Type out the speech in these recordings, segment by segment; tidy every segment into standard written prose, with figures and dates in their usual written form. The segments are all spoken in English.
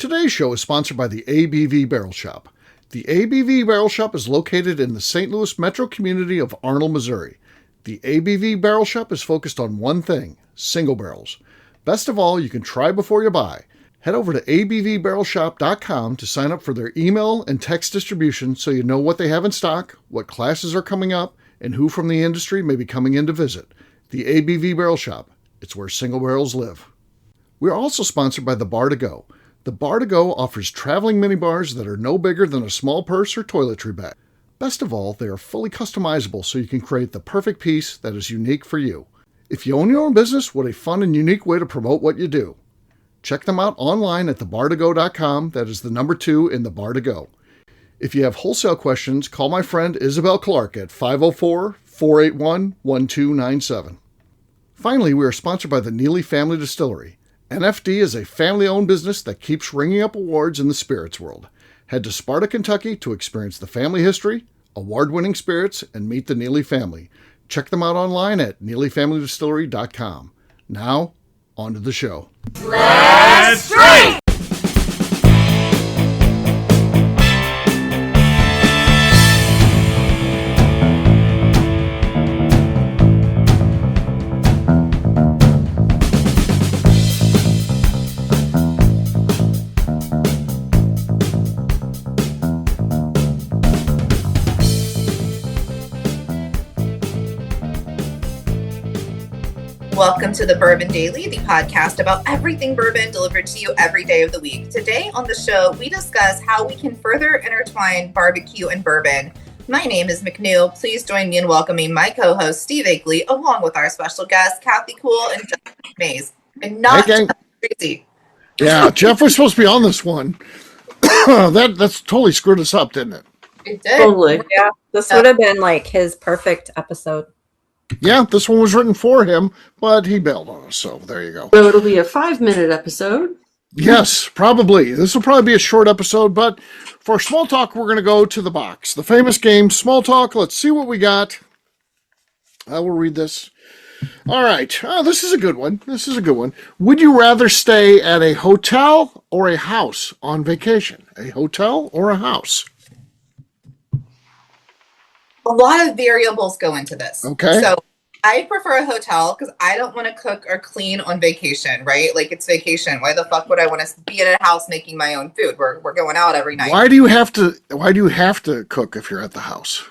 Today's show is sponsored by the ABV Barrel Shop. The ABV Barrel Shop is located in the St. Louis metro community of Arnold, Missouri. The ABV Barrel Shop is focused on one thing, single barrels. Best of all, you can try before you buy. Head over to abvbarrelshop.com to sign up for their email and text distribution so you know what they have in stock, what classes are coming up, and who from the industry may be coming in to visit. The ABV Barrel Shop. It's where single barrels live. We are also sponsored by the Bar to Go. The Bar to Go offers traveling minibars that are no bigger than a small purse or toiletry bag. Best of all, they are fully customizable so you can create the perfect piece that is unique for you. If you own your own business, what a fun and unique way to promote what you do. Check them out online at thebar2go.com. That is the number 2 in the Bar to Go. If you have wholesale questions, call my friend Isabel Clark at 504-481-1297. Finally, we are sponsored by the Neely Family Distillery. NFD is a family-owned business that keeps ringing up awards in the spirits world. Head to Sparta, Kentucky to experience the family history, award-winning spirits, and meet the Neely family. Check them out online at neelyfamilydistillery.com. Now, on to the show. Let's drink! Welcome to the Bourbon Daily, the podcast about everything bourbon delivered to you every day of the week. Today on the show, we discuss how we can further intertwine barbecue and bourbon. My name is McNeil. Please join me in welcoming my co-host, Steve Akeley, along with our special guests, Kathy Cool and Jeff Mays. And not Hey, gang. Jeff Tracy. Yeah, Jeff was supposed to be on this one. That's totally screwed us up, didn't it? It did. Totally. Yeah, this would have been like his perfect episode. Yeah, this one was written for him, but he bailed on us, so there you go. So it'll be a 5-minute episode. Yes, probably. This will probably be a short episode, but for small talk, we're going to go to the box. The famous game, Small Talk. Let's see what we got. I will read this. All right. This is a good one. Would you rather stay at a hotel or a house on vacation? A hotel or a house? A lot of variables go into this. Okay. So I prefer a hotel because I don't want to cook or clean on vacation, right? Like, it's vacation. Why the fuck would I want to be in a house making my own food? We're going out every night. Why do you have to cook if you're at the house?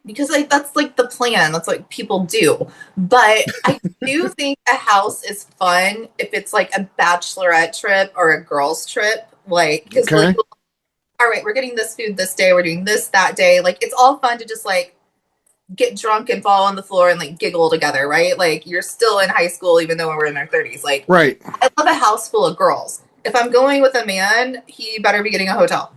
Because that's like the plan. That's what people do. But I do think a house is fun if it's like a bachelorette trip or a girls trip. Like, because Okay. like, all right, we're getting this food this day. We're doing this that day. Like, it's all fun to just like get drunk and fall on the floor and like giggle together, right? Like, you're still in high school even though we're in our 30s. Like, Right. I love a house full of girls. If I'm going with a man, he better be getting a hotel.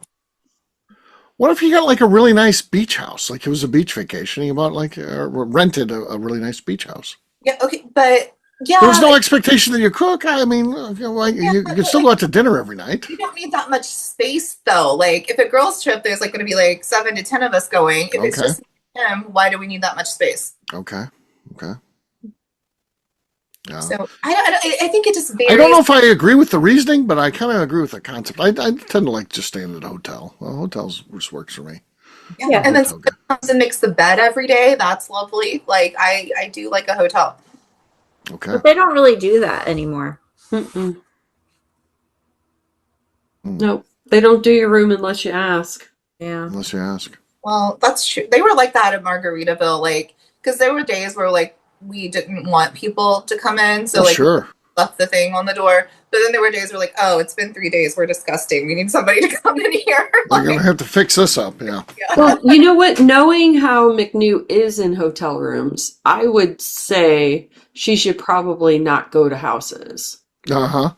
What if you got like a really nice beach house? Like it was a beach vacation. You bought like rented a really nice beach house. Yeah, okay, but yeah. There was no expectation that you cook. I mean, you can still go out to dinner every night. You don't need that much space, though. Like, if a girls' trip, there's like going to be like 7 to 10 of us going. If it's just him, why do we need that much space? Okay. Yeah. So I think it just varies. I don't know if I agree with the reasoning, but I kind of agree with the concept. I tend to like just staying at a hotel. Well, hotels just works for me. Yeah. And then someone comes and makes the bed every day. That's lovely. Like, I do like a hotel. Okay. But they don't really do that anymore. Nope. They don't do your room unless you ask. Yeah. Unless you ask. Well, that's true. They were like that at Margaritaville, like, because there were days where like we didn't want people to come in, so like Sure. left the thing on the door. But then there were days where like, oh, it's been 3 days, we're disgusting. We need somebody to come in here. We're gonna have to fix this up. Yeah. Well, you know what? Knowing how McNew is in hotel rooms, I would say she should probably not go to houses. Yeah,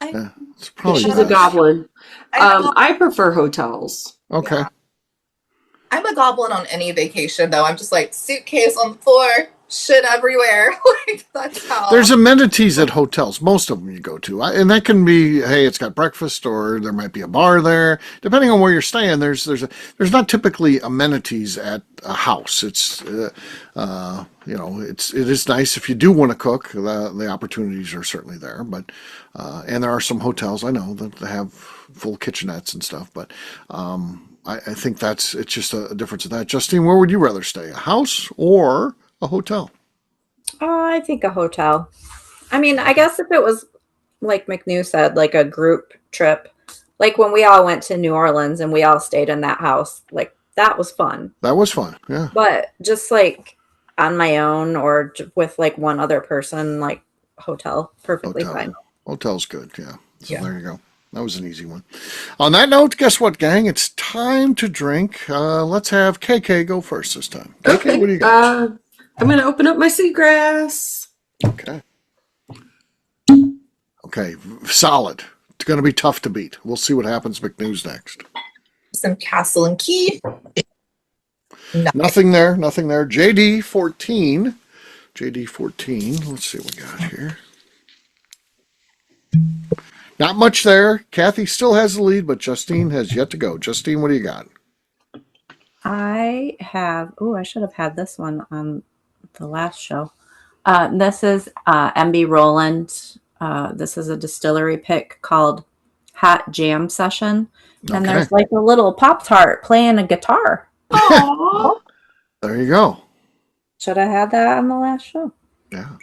it's probably She's a best. goblin. I prefer hotels. Okay. Yeah. I'm a goblin on any vacation, though. I'm just like, suitcase on the floor, shit everywhere. Like, that's how. There's amenities at hotels, most of them you go to, and that can be, hey, it's got breakfast, or there might be a bar there. Depending on where you're staying, there's not typically amenities at a house. It's it is nice if you do want to cook. The opportunities are certainly there, but and there are some hotels I know that have full kitchenettes and stuff, but. I think it's just a difference of that. Justine, where would you rather stay, a house or a hotel? I think a hotel. I mean, I guess if it was like McNew said, like a group trip, like when we all went to New Orleans and we all stayed in that house, like that was fun. That was fun, yeah. But just like on my own or with like one other person, like hotel, perfectly fine. Hotel's good, yeah. So Yeah. there you go. That was an easy one. On that note, guess what, gang? It's time to drink. Let's have KK go first this time. KK, Okay. what do you got? I'm going to open up my seagrass. Okay. Okay, solid. It's going to be tough to beat. We'll see what happens. McNew's next. Some Castle and Key. Nothing there. JD 14. Let's see what we got here. Not much there. Kathy still has the lead, but Justine has yet to go. Justine, what do you got? I should have had this one on the last show. This is MB Roland. This is a distillery pick called Hot Jam Session. And Okay. there's like a little Pop-Tart playing a guitar. Aww. There you go. Should have had that on the last show. Yeah.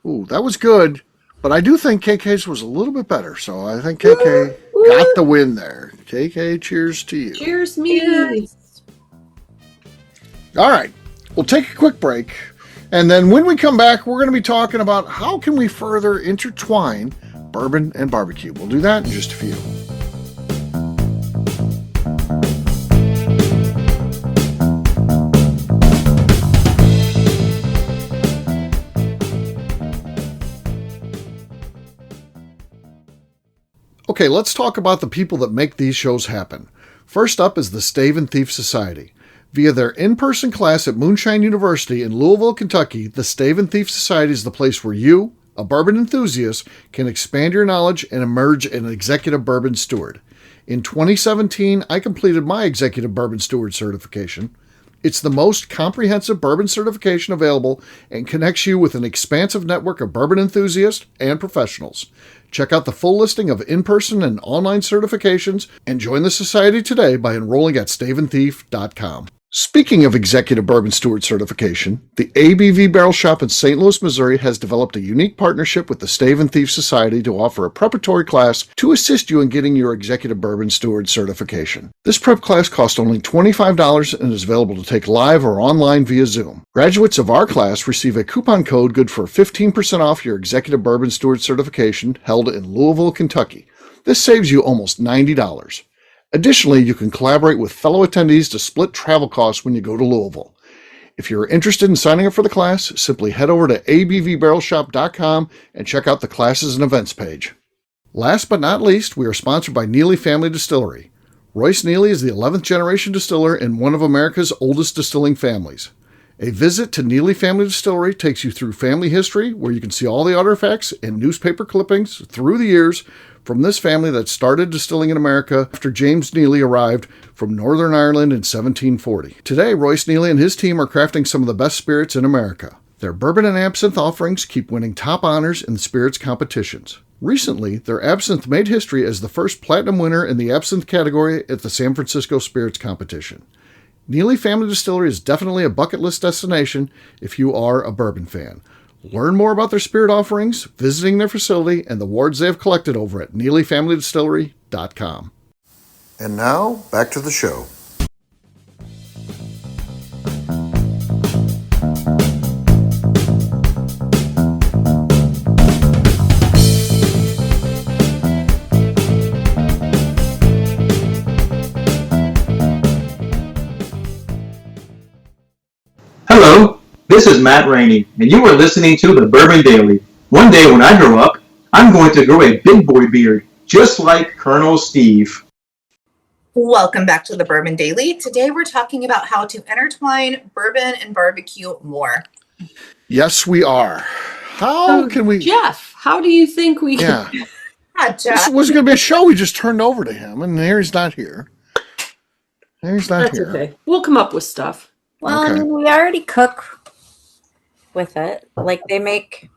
Ooh, that was good. But I do think KK's was a little bit better. So I think KK got the win there. KK, cheers to you. Cheers me. All right. We'll take a quick break. And then when we come back, we're going to be talking about how can we further intertwine bourbon and barbecue. We'll do that in just a few. Okay, let's talk about the people that make these shows happen. First up is the Stave and Thief Society. Via their in-person class at Moonshine University in Louisville, Kentucky, the Stave and Thief Society is the place where you, a bourbon enthusiast, can expand your knowledge and emerge an executive bourbon steward. In 2017, I completed my executive bourbon steward certification. It's the most comprehensive bourbon certification available and connects you with an expansive network of bourbon enthusiasts and professionals. Check out the full listing of in-person and online certifications and join the society today by enrolling at staveandthief.com. Speaking of Executive Bourbon Steward certification, the ABV Barrel Shop in St. Louis, Missouri has developed a unique partnership with the Stave and Thief Society to offer a preparatory class to assist you in getting your Executive Bourbon Steward certification. This prep class costs only $25 and is available to take live or online via Zoom. Graduates of our class receive a coupon code good for 15% off your Executive Bourbon Steward certification held in Louisville, Kentucky. This saves you almost $90. Additionally, you can collaborate with fellow attendees to split travel costs when you go to Louisville. If you're interested in signing up for the class, simply head over to abvbarrelshop.com and check out the classes and events page. Last but not least, we are sponsored by Neely Family Distillery. Royce Neely is the 11th generation distiller in one of America's oldest distilling families. A visit to Neely Family Distillery takes you through family history, where you can see all the artifacts and newspaper clippings through the years from this family that started distilling in America after James Neely arrived from Northern Ireland in 1740. Today, Royce Neely and his team are crafting some of the best spirits in America. Their bourbon and absinthe offerings keep winning top honors in the spirits competitions. Recently, their absinthe made history as the first platinum winner in the absinthe category at the San Francisco Spirits Competition. Neely Family Distillery is definitely a bucket list destination if you are a bourbon fan. Learn more about their spirit offerings, visiting their facility, and the awards they have collected over at NeelyFamilyDistillery.com. And now, back to the show. Hello, this is Matt Rainey, and you are listening to the Bourbon Daily. One day when I grow up, I'm going to grow a big boy beard, just like Colonel Steve. Welcome back to the Bourbon Daily. Today we're talking about how to intertwine bourbon and barbecue more. Yes, we are. How can we? Jeff, how do you think we Yeah. can? This was going to be a show. We just turned over to him, and there he's not here. That's okay. We'll come up with stuff. Well, Okay. I mean, we already cook with it. Like they make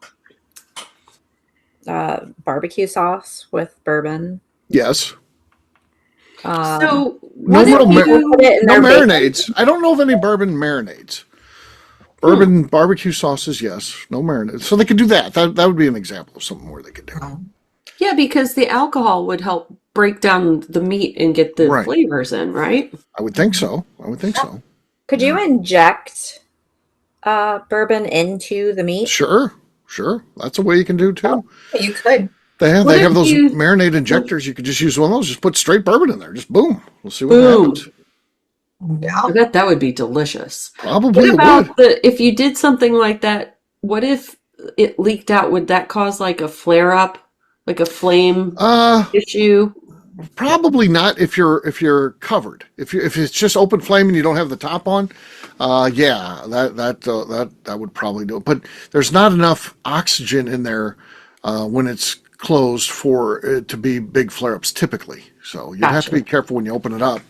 barbecue sauce with bourbon. Yes. So No, what if no, you Put it in no their bacon. marinades. I don't know of any bourbon marinades. Bourbon barbecue sauces, yes. No marinades. So they could do that. That would be an example of something where they could do. Yeah, because the alcohol would help break down the meat and get the Right. flavors in, right? I would think so. Could you inject bourbon into the meat? Sure. That's a way you can do too. You could. They have What if those you- marinade injectors. You could just use one of those. Just put straight bourbon in there. Just boom. We'll see what Boom. happens. Yeah. I bet that would be delicious. Probably What it about would. if you did something like that, what if it leaked out? Would that cause like a flare up, like a flame issue? Probably not if you're covered. If it's just open flame and you don't have the top on, yeah, that would probably do it. But there's not enough oxygen in there when it's closed for it to be big flare-ups typically. So you have to be careful when you open it up.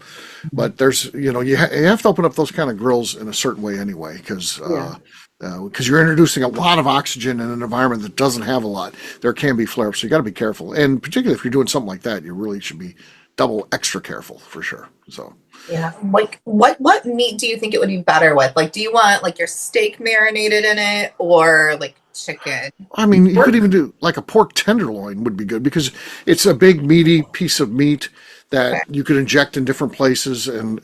But there's you have to open up those kind of grills in a certain way anyway because you're introducing a lot of oxygen in an environment that doesn't have a lot. There can be flare-ups, so you got to be careful. And particularly if you're doing something like that, you really should be double extra careful for sure. So Yeah. Like what meat do you think it would be better with? Like, do you want like your steak marinated in it or like chicken? I mean, you could even do like a pork tenderloin would be good because it's a big meaty piece of meat that you could inject in different places, and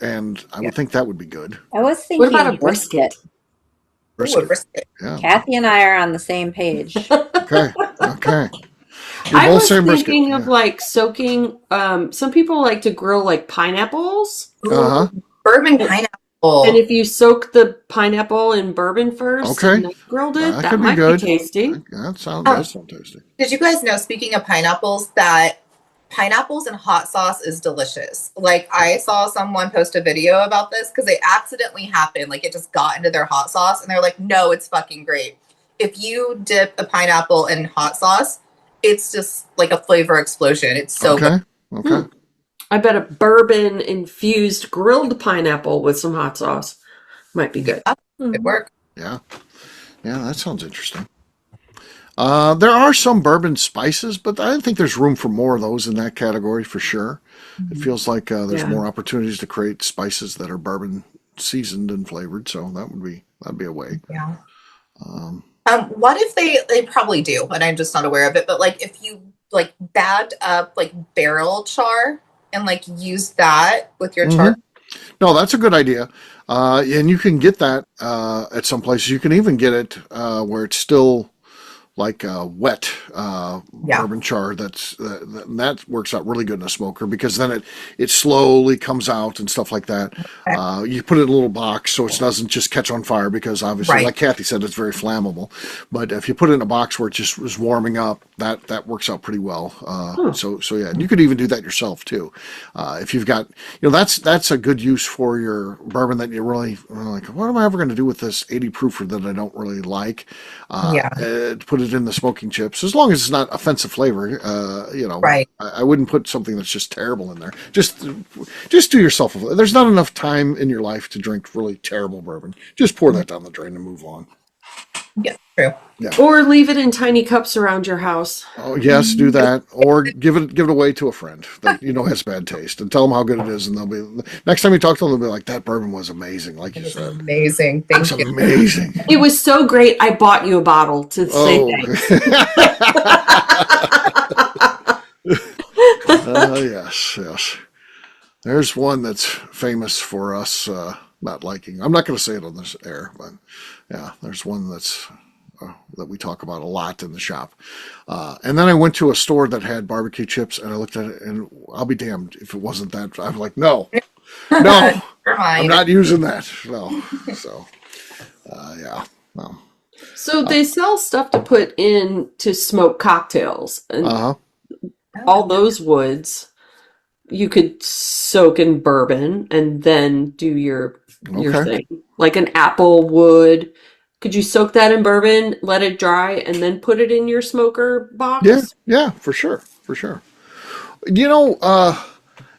I would think that would be good. I was thinking What about a brisket? Ooh, a brisket. Yeah. Kathy and I are on the same page. Okay. I both was saying brisket, thinking of yeah. like soaking. Some people like to grill like pineapples, Uh-huh. Bourbon pineapple. and if you soak the pineapple in bourbon first Okay. and then grilled it, That that could be might good. be tasty. That does sound tasty. Did you guys know, speaking of pineapples, that pineapples and hot sauce is delicious? Like, I saw someone post a video about this because they accidentally happened. Like, it just got into their hot sauce, and they're like, no, it's fucking great. If you dip a pineapple in hot sauce, it's just like a flavor explosion. It's so good. Okay. I bet a bourbon infused grilled pineapple with some hot sauce might be good. Good work. Yeah, that sounds interesting. There are some bourbon spices, but I think there's room for more of those in that category for sure. It feels like there's more opportunities to create spices that are bourbon seasoned and flavored, so that'd be a way. Yeah. What if they probably do, and I'm just not aware of it, but like if you like bagged up like barrel char and like use that with your char. No, that's a good idea. And you can get that at some places. You can even get it where it's still like wet bourbon char. That works out really good in a smoker because then it slowly comes out and stuff like that. Okay. You put it in a little box so it doesn't just catch on fire because obviously, like Kathy said, it's very flammable. But if you put it in a box where it just was warming up, that works out pretty well. So yeah, and you could even do that yourself too. If you've got, that's a good use for your bourbon that you really like. What am I ever going to do with this 80 proofer that I don't really like? Put it in the smoking chips, as long as it's not offensive flavor. I wouldn't put something that's just terrible in there. Just do yourself. There's not enough time in your life to drink really terrible bourbon. Just pour that down the drain and move on. Yeah, true. Yeah. Or leave it in tiny cups around your house. Oh yes, do that. Or give it away to a friend that has bad taste, and tell them how good it is, and they'll be next time you talk to them, they'll be like, "That bourbon was amazing," like you said. Amazing, thank you. Amazing. It was so great. I bought you a bottle to say thanks. Yes. There's one that's famous for us not liking. I'm not going to say it on this air, but yeah, there's one that's that we talk about a lot in the shop. And then I went to a store that had barbecue chips, and I looked at it, and I'll be damned if it wasn't that. I'm like, no, I'm not using that. No. So, yeah. No. So they sell stuff to put in to smoke cocktails, and all those woods. you could soak in bourbon and then do your Okay. thing. Like an apple wood. Could you soak that in bourbon, let it dry, and then put it in your smoker Yeah, box? yeah, for sure, for sure. You know,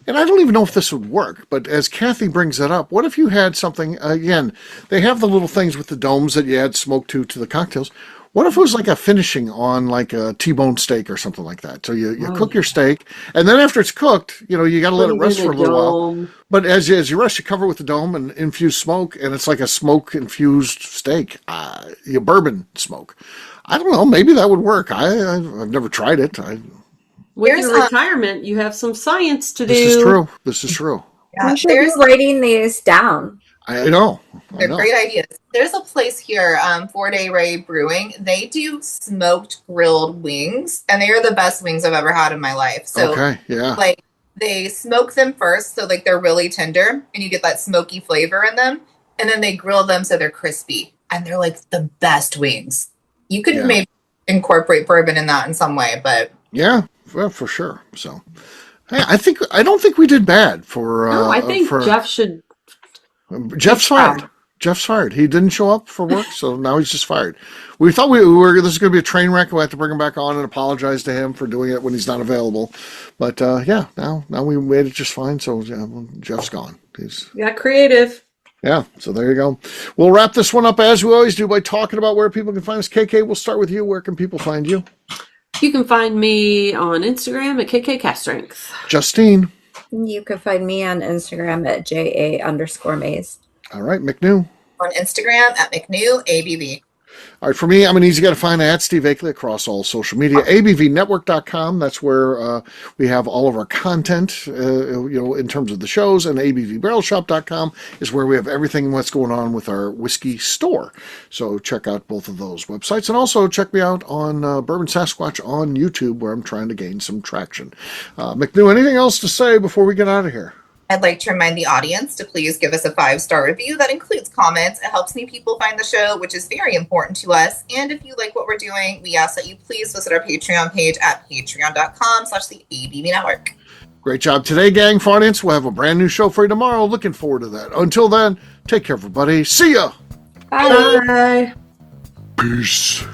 and I don't even know if this would work, but as Kathy brings it up, what if you had something, again, they have the little things with the domes that you add smoke to the cocktails. What if it was like a finishing on like a T-bone steak or something like that? So you Oh, cook your yeah. steak, and then after it's cooked, you got to let Put it it rest in for a a little while. dome. But as you rest, you cover it with the dome and infuse smoke, and it's like a smoke-infused steak, your bourbon smoke. I don't know, maybe that would work. I've never tried it. With There's your retirement, you have some science to This is do. true. This is true. yeah, We should be there's writing these down. I know. I they're know. great ideas. There's a place here, 4-Day Ray Brewing. They do smoked grilled wings, and they are the best wings I've ever had in my life. So, Okay. Yeah. like, they smoke them first, so like they're really tender, and you get that smoky flavor in them, and then they grill them so they're crispy, and they're like the best wings. You could Yeah. maybe incorporate bourbon in that in some way, but Yeah. Well, for sure. So, hey, I don't think we did bad No, I think for Jeff should be Jeff's fired. proud. Jeff's fired. He didn't show up for work, so now he's just fired. We thought we were this is going to be a train wreck. We have to bring him back on and apologize to him for doing it when he's not available. But yeah, now we made it just fine. So yeah, well, Jeff's gone. He's Got creative. Yeah, so there you go. We'll wrap this one up as we always do by talking about where people can find us. KK, we'll start with you. Where can people find you? You can find me on Instagram at KK Justine. You can find me on Instagram at JA_Maze. All right, McNew. on Instagram at McNew ABV. All right, for me, I'm an easy guy to find at Steve Akeley across all social media. ABVnetwork.com. That's where we have all of our content, in terms of the shows. And ABVBarrelShop.com is where we have everything what's going on with our whiskey store. So check out both of those websites. And also check me out on Bourbon Sasquatch on YouTube, where I'm trying to gain some traction. McNew, anything else to say before we get out of here? I'd like to remind the audience to please give us a 5-star review that includes comments. It helps new people find the show, which is very important to us. And if you like what we're doing, we ask that you please visit our Patreon page at patreon.com/the ABV Network. Great job today, gang. For audience, we'll have a brand new show for you tomorrow. Looking forward to that. Until then, take care, everybody. See ya. Bye. Bye. Peace.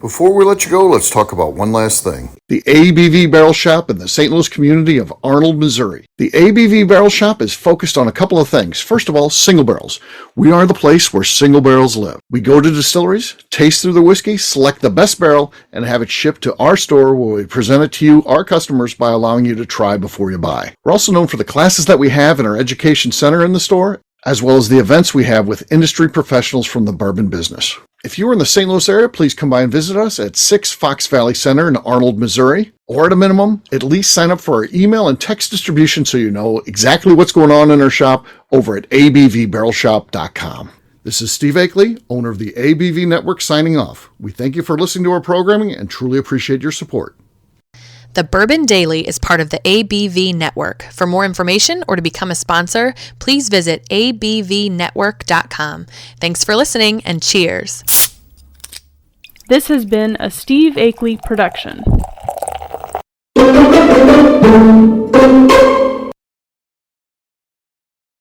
Before we let you go, let's talk about one last thing. The ABV Barrel Shop in the St. Louis community of Arnold, Missouri. The ABV Barrel Shop is focused on a couple of things. First of all, single barrels. We are the place where single barrels live. We go to distilleries, taste through the whiskey, select the best barrel, and have it shipped to our store where we present it to you, our customers, by allowing you to try before you buy. We're also known for the classes that we have in our education center in the store, as well as the events we have with industry professionals from the bourbon business. If you are in the St. Louis area, please come by and visit us at 6 Fox Valley Center in Arnold, Missouri. Or at a minimum, at least sign up for our email and text distribution so you know exactly what's going on in our shop over at abvbarrelshop.com. This is Steve Akeley, owner of the ABV Network, signing off. We thank you for listening to our programming and truly appreciate your support. The Bourbon Daily is part of the ABV Network. For more information or to become a sponsor, please visit abvnetwork.com. Thanks for listening and cheers. This has been a Steve Akeley production.